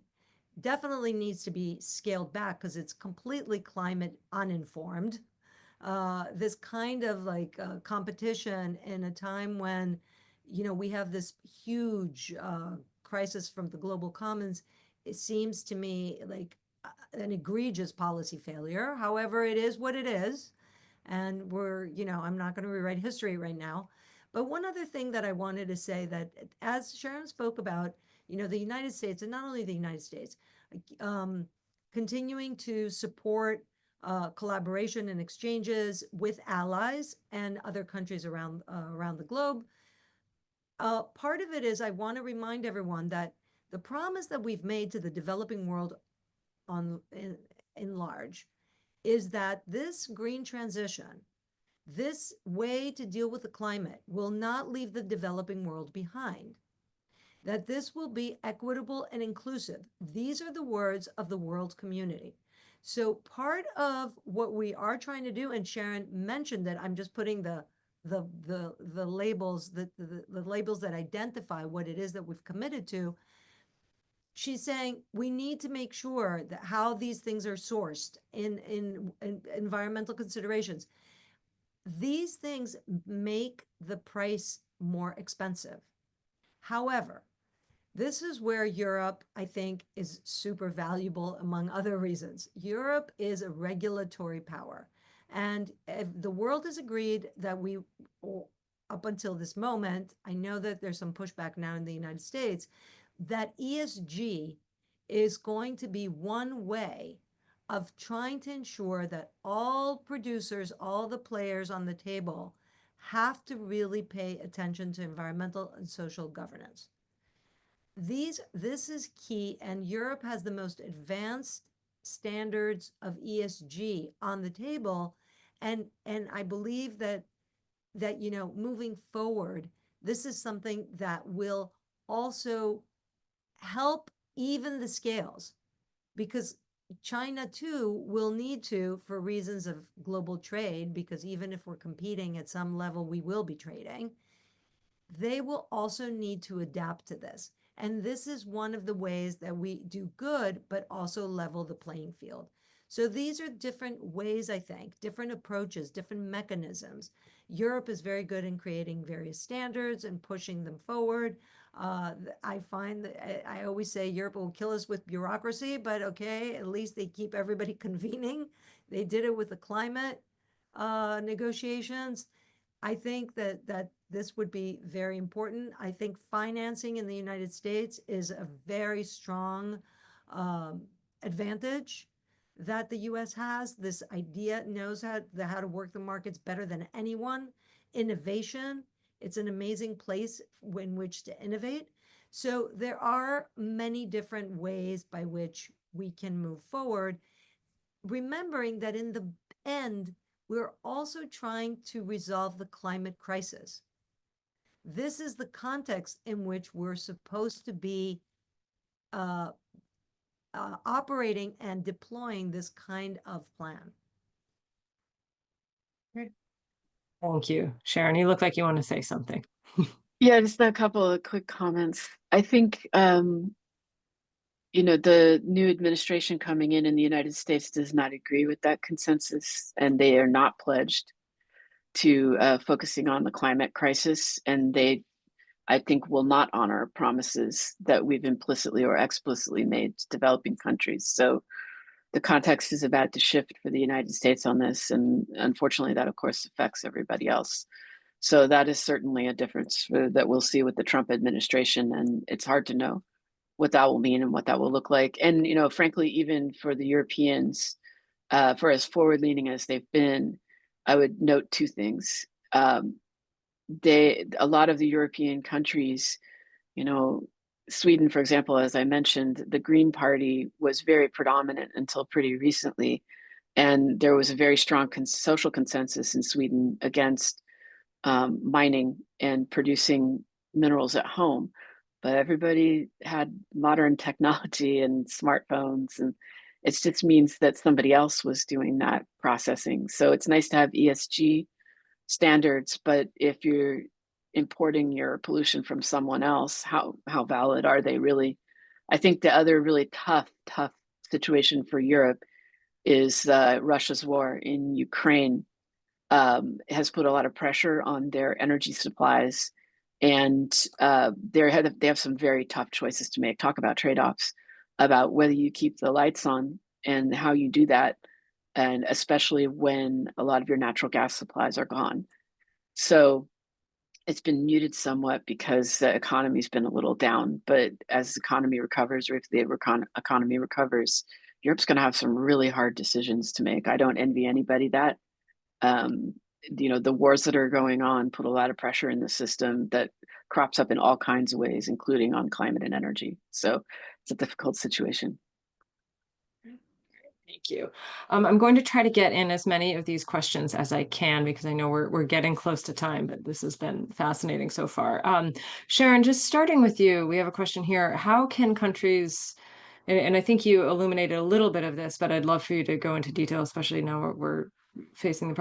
[SPEAKER 2] definitely needs to be scaled back because it's completely climate uninformed. This kind of competition in a time when, we have this huge crisis from the global commons, it seems to me like an egregious policy failure. However, it is what it is. And I'm not going to rewrite history right now. But one other thing that I wanted to say, that as Sharon spoke about, the United States, and not only the United States, continuing to support collaboration and exchanges with allies and other countries around the globe. Part of it is, I want to remind everyone that the promise that we've made to the developing world in large is that this green transition, this way to deal with the climate, will not leave the developing world behind, that this will be equitable and inclusive. These are the words of the world community. So part of what we are trying to do, and Sharon mentioned that, I'm just putting the the labels, the labels that identify what it is that we've committed to. She's saying we need to make sure that how these things are sourced in environmental considerations. These things make the price more expensive. However, this is where Europe, I think, is super valuable among other reasons. Europe is a regulatory power. And if the world has agreed that up until this moment, I know that there's some pushback now in the United States, that ESG is going to be one way of trying to ensure that all producers, all the players on the table have to really pay attention to environmental and social governance. This is key, and Europe has the most advanced standards of ESG on the table, and I believe that moving forward, this is something that will also help even the scales, because China too will need to, for reasons of global trade, because even if we're competing at some level, we will be trading. They will also need to adapt to this. And this is one of the ways that we do good, but also level the playing field. So these are different ways, I think, different approaches, different mechanisms. Europe is very good in creating various standards and pushing them forward. I find that I always say Europe will kill us with bureaucracy, but okay, at least they keep everybody convening. They did it with the climate negotiations. I think that this would be very important. I think financing in the United States is a very strong advantage that the U.S. has. This idea knows how to work the markets better than anyone. Innovation, it's an amazing place in which to innovate. So there are many different ways by which we can move forward, remembering that in the end, we're also trying to resolve the climate crisis. This is the context in which we're supposed to be operating and deploying this kind of plan.
[SPEAKER 1] Great. Thank you. Sharon, you look like you want to say something.
[SPEAKER 3] Yeah, just a couple of quick comments. I think, the new administration coming in the United States does not agree with that consensus, and they are not pledged to focusing on the climate crisis. And they, I think, will not honor promises that we've implicitly or explicitly made to developing countries. So the context is about to shift for the United States on this. And unfortunately, that, of course, affects everybody else. So that is certainly a difference that we'll see with the Trump administration. And it's hard to know what that will mean and what that will look like. And, frankly, even for the Europeans, for as forward-leaning as they've been, I would note two things. A lot of the European countries, Sweden, for example, as I mentioned, the Green Party was very predominant until pretty recently. And there was a very strong social consensus in Sweden against mining and producing minerals at home. But everybody had modern technology and smartphones, and it just means that somebody else was doing that processing. So it's nice to have ESG standards, but if you're importing your pollution from someone else, how valid are they really? I think the other really tough situation for Europe is Russia's war in Ukraine. Has put a lot of pressure on their energy supplies, and they have some very tough choices to make. Talk about trade-offs, about whether you keep the lights on and how you do that, and especially when a lot of your natural gas supplies are gone. So it's been muted somewhat because the economy's been a little down, but as the economy recovers, or if the economy recovers, Europe's going to have some really hard decisions to make. I don't envy anybody that. The wars that are going on put a lot of pressure in the system that crops up in all kinds of ways, including on climate and energy. So it's a difficult situation.
[SPEAKER 1] Thank you. I'm going to try to get in as many of these questions as I can, because I know we're getting close to time, but this has been fascinating so far. Sharon, just starting with you, we have a question here. How can countries, and I think you illuminated a little bit of this, but I'd love for you to go into detail, especially now we're facing the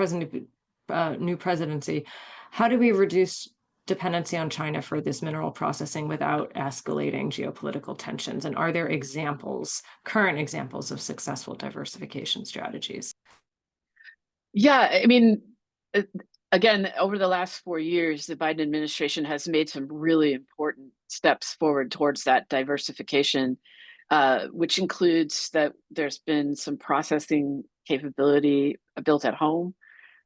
[SPEAKER 1] new presidency, how do we reduce dependency on China for this mineral processing without escalating geopolitical tensions? And are there examples, current examples of successful diversification strategies?
[SPEAKER 3] Yeah, I mean, uh, again, over the last 4 years, the Biden administration has made some really important steps forward towards that diversification, which includes that there's been some processing capability built at home,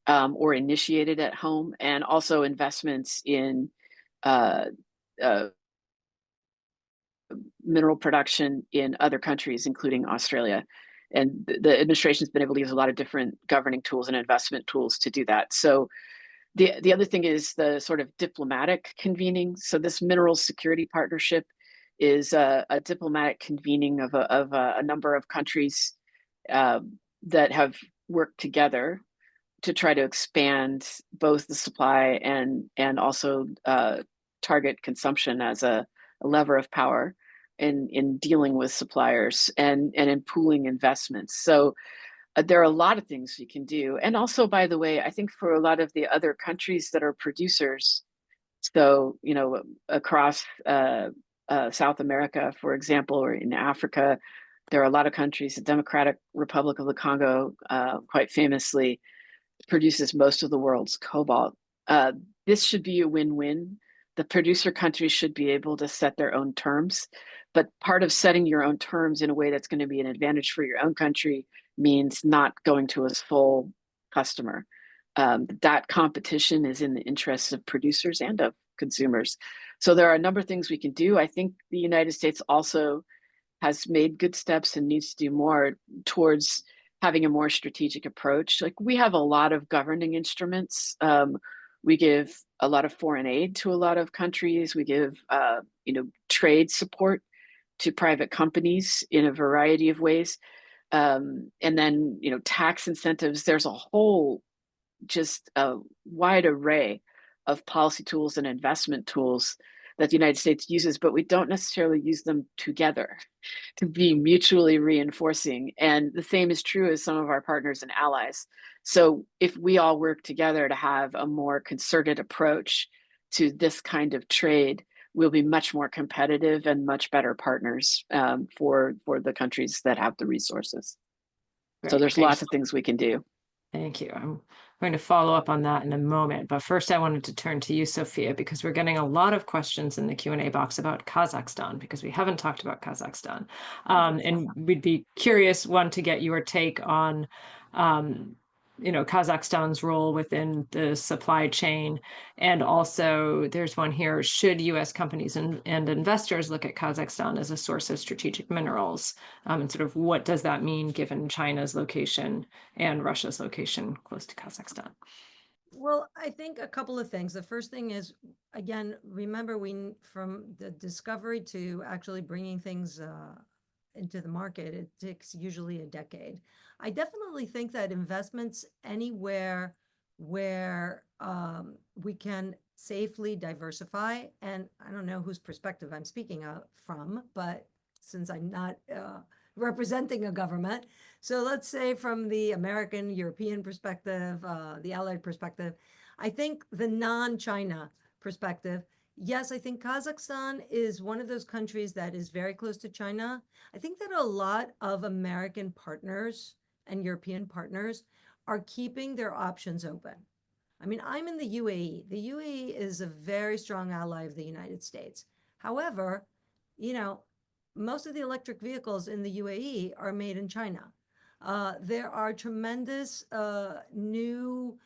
[SPEAKER 3] or initiated at home, and also investments in uh, uh, mineral production in other countries, including Australia. And the administration's been able to use a lot of different governing tools and investment tools to do that. So the other thing is the sort of diplomatic convening. So this minerals security partnership is a diplomatic convening of a number of countries uh, that have worked together to try to expand both the supply and also target consumption as a lever of power in dealing with suppliers and in pooling investments. So there are a lot of things we can do. And also, by the way, I think for a lot of the other countries that are producers, so, you know, across South America, for example, or in Africa, there are a lot of countries, the Democratic Republic of the Congo, quite famously, produces most of the world's cobalt. Uh, this should be a win-win. The producer countries should be able to set their own terms, but part of setting your own terms in a way that's going to be an advantage for your own country means not going to a full customer. That competition is in the interests of producers and of consumers. So there are a number of things we can do. I think the United States also has made good steps and needs to do more towards having a more strategic approach. Like, we have a lot of governing instruments. We give a lot of foreign aid to a lot of countries. We give, trade support to private companies in a variety of ways. And then, tax incentives. There's a whole, just a wide array of policy tools and investment tools that the United States uses, but we don't necessarily use them together to be mutually reinforcing. And the same is true as some of our partners and allies. So if we all work together to have a more concerted approach to this kind of trade, we'll be much more competitive and much better partners for the countries that have the resources. So there's lots of things we can do.
[SPEAKER 1] Thank you. I'm going to follow up on that in a moment. But first, I wanted to turn to you, Sophia, because we're getting a lot of questions in the Q&A box about Kazakhstan, because we haven't talked about Kazakhstan. And we'd be curious, one, to get your take on Kazakhstan's role within the supply chain. And also, there's one here: should U.S. companies and investors look at Kazakhstan as a source of strategic minerals? And sort of what does that mean given China's location and Russia's location close to Kazakhstan?
[SPEAKER 2] Well, I think a couple of things. The first thing is, again, remember, from the discovery to actually bringing things into the market, it takes usually a decade. I definitely think that investments anywhere where we can safely diversify, and I don't know whose perspective I'm speaking from, but since I'm not representing a government, so let's say from the American, European perspective, the Allied perspective, I think the non-China perspective, yes, I think Kazakhstan is one of those countries that is very close to China. I think that a lot of American partners and European partners are keeping their options open. I mean, I'm in the UAE. The UAE is a very strong ally of the United States. However, most of the electric vehicles in the UAE are made in China. There are tremendous new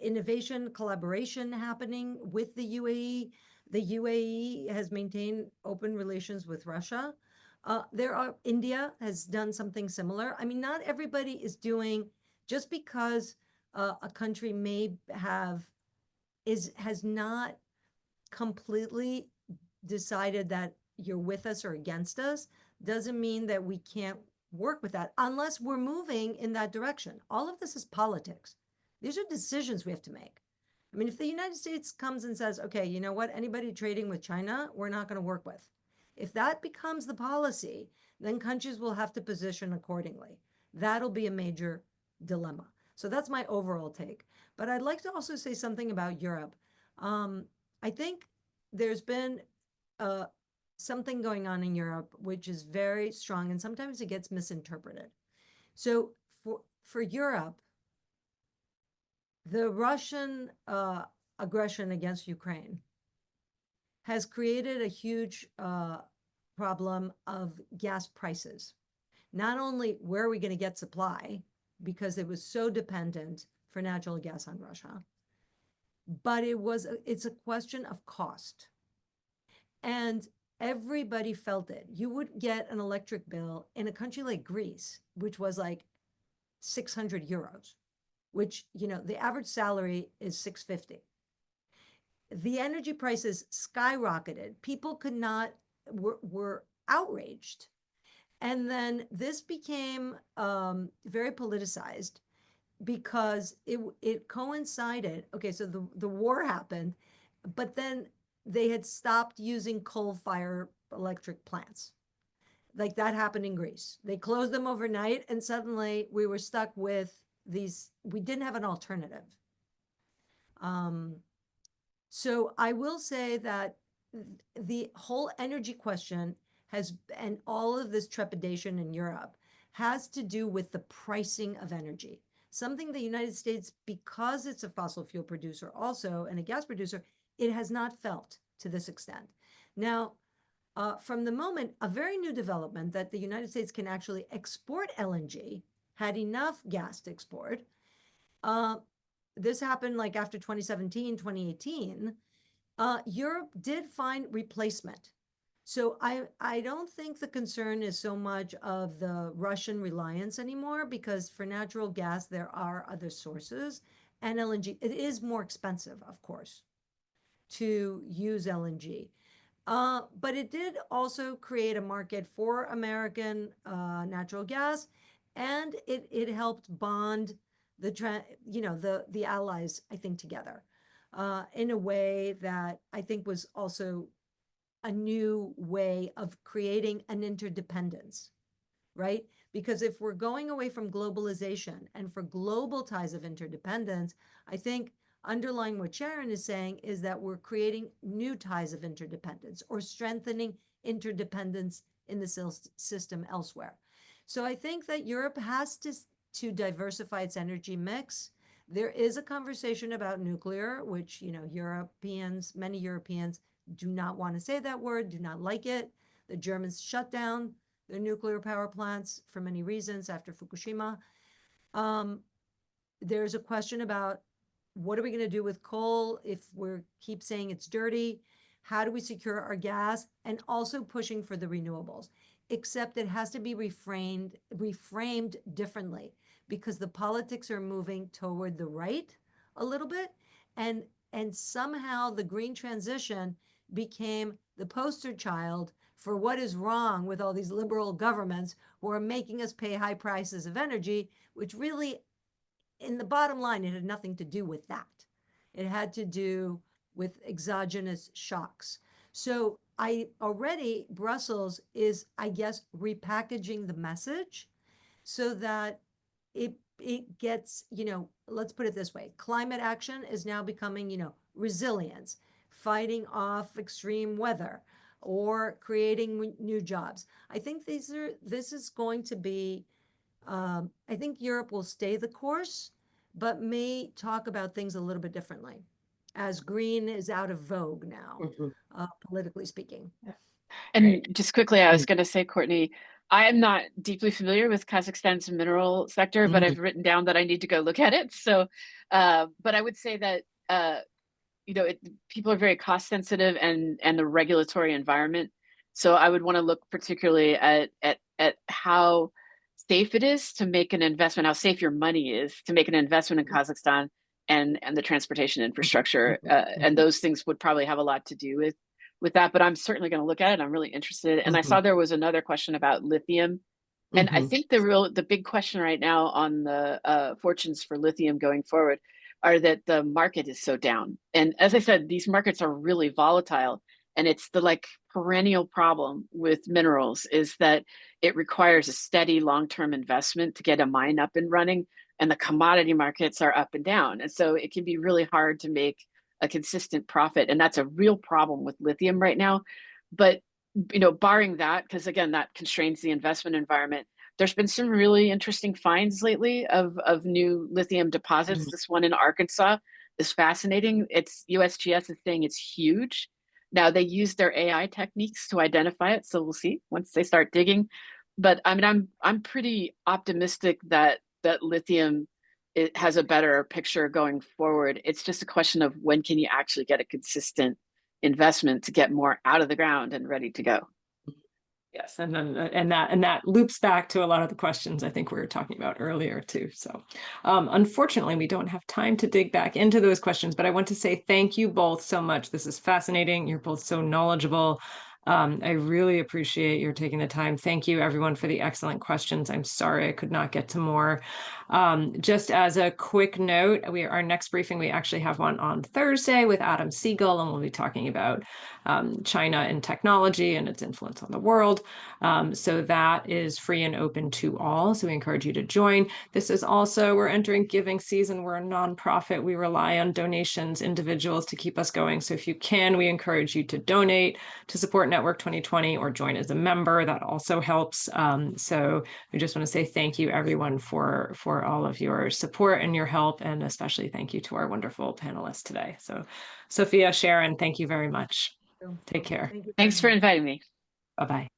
[SPEAKER 2] innovation collaboration happening with the UAE. The UAE has maintained open relations with Russia. India has done something similar. I mean, not everybody is doing, just because a country has not completely decided that you're with us or against us, doesn't mean that we can't work with that unless we're moving in that direction. All of this is politics. These are decisions we have to make. I mean, if the United States comes and says, okay, you know what, anybody trading with China, we're not going to work with. If that becomes the policy, then countries will have to position accordingly. That'll be a major dilemma. So that's my overall take. But I'd like to also say something about Europe. I think there's been something going on in Europe which is very strong, and sometimes it gets misinterpreted. So for Europe, the Russian aggression against Ukraine has created a huge problem of gas prices. Not only where are we going to get supply, because it was so dependent for natural gas on Russia, but it's a question of cost. And everybody felt it. You would get an electric bill in a country like Greece, which was like 600 euros, which, the average salary is 650. The energy prices skyrocketed. People were outraged. And then this became very politicized because it coincided. Okay, so the war happened, but then they had stopped using coal-fired electric plants. Like that happened in Greece. They closed them overnight, and suddenly we were stuck with these. We didn't have an alternative. So I will say that the whole energy question and all of this trepidation in Europe has to do with the pricing of energy. Something the United States, because it's a fossil fuel producer also and a gas producer, it has not felt to this extent. Now, from the moment, a very new development that the United States can actually export LNG, had enough gas to export. This happened like after 2017, 2018. Europe did find replacement. So I don't think the concern is so much of the Russian reliance anymore, because for natural gas, there are other sources, and LNG, it is more expensive, of course, to use LNG. But it did also create a market for American natural gas, and it helped bond the allies, I think, together in a way that I think was also a new way of creating an interdependence, right? Because if we're going away from globalization and for global ties of interdependence, I think underlying what Sharon is saying is that we're creating new ties of interdependence or strengthening interdependence in the system elsewhere. So I think that Europe has to diversify its energy mix. There is a conversation about nuclear, which, many Europeans do not want to say that word, do not like it. The Germans shut down their nuclear power plants for many reasons after Fukushima. There's a question about what are we going to do with coal if we keep saying it's dirty? How do we secure our gas? And also pushing for the renewables, except it has to be reframed differently, because the politics are moving toward the right a little bit. And somehow the green transition became the poster child for what is wrong with all these liberal governments who are making us pay high prices of energy, which really, in the bottom line, it had nothing to do with that. It had to do with exogenous shocks. So Brussels is, I guess, repackaging the message so that it gets, let's put it this way. Climate action is now becoming, resilience, fighting off extreme weather, or creating new jobs. I think this is going to be, I think Europe will stay the course, but may talk about things a little bit differently, as green is out of vogue now, politically speaking.
[SPEAKER 3] And just quickly, I was going to say, Courtney, I am not deeply familiar with Kazakhstan's mineral sector, but I've written down that I need to go look at it. So, but I would say that, people are very cost sensitive and the regulatory environment. So I would want to look particularly at how safe it is to make an investment, how safe your money is to make an investment in Kazakhstan, and the transportation infrastructure. And those things would probably have a lot to do with that, but I'm certainly going to look at it. I'm really interested. And I saw there was another question about lithium. And I think the big question right now on the fortunes for lithium going forward are that the market is so down. And as I said, these markets are really volatile. And it's the perennial problem with minerals is that it requires a steady long-term investment to get a mine up and running. and the commodity markets are up and down. And so it can be really hard to make a consistent profit. And that's a real problem with lithium right now. But, barring that, because again, that constrains the investment environment, there's been some really interesting finds lately of new lithium deposits. This one in Arkansas is fascinating. USGS is saying it's huge. Now they use their AI techniques to identify it, so we'll see once they start digging. But I mean, I'm pretty optimistic that lithium, it has a better picture going forward. It's just a question of when can you actually get a consistent investment to get more out of the ground and ready to go.
[SPEAKER 1] Yes, and then and that loops back to a lot of the questions I think we were talking about earlier too. So unfortunately, we don't have time to dig back into those questions, but I want to say thank you both so much. This is fascinating. You're both so knowledgeable. I really appreciate your taking the time. Thank you, everyone, for the excellent questions. I'm sorry I could not get to more. Just as a quick note, our next briefing, we actually have one on Thursday with Adam Siegel, and we'll be talking about China and technology and its influence on the world. So that is free and open to all. So we encourage you to join. This is also, we're entering giving season. We're a nonprofit. We rely on donations, individuals to keep us going. So if you can, we encourage you to donate to support Network 2020 or join as a member. That also helps. So we just want to say thank you, everyone, for all of your support and your help. And especially thank you to our wonderful panelists today. So Sophia, Sharon, thank you very much. Take care.
[SPEAKER 2] Thank you.
[SPEAKER 3] Thanks for inviting me.
[SPEAKER 1] Bye-bye.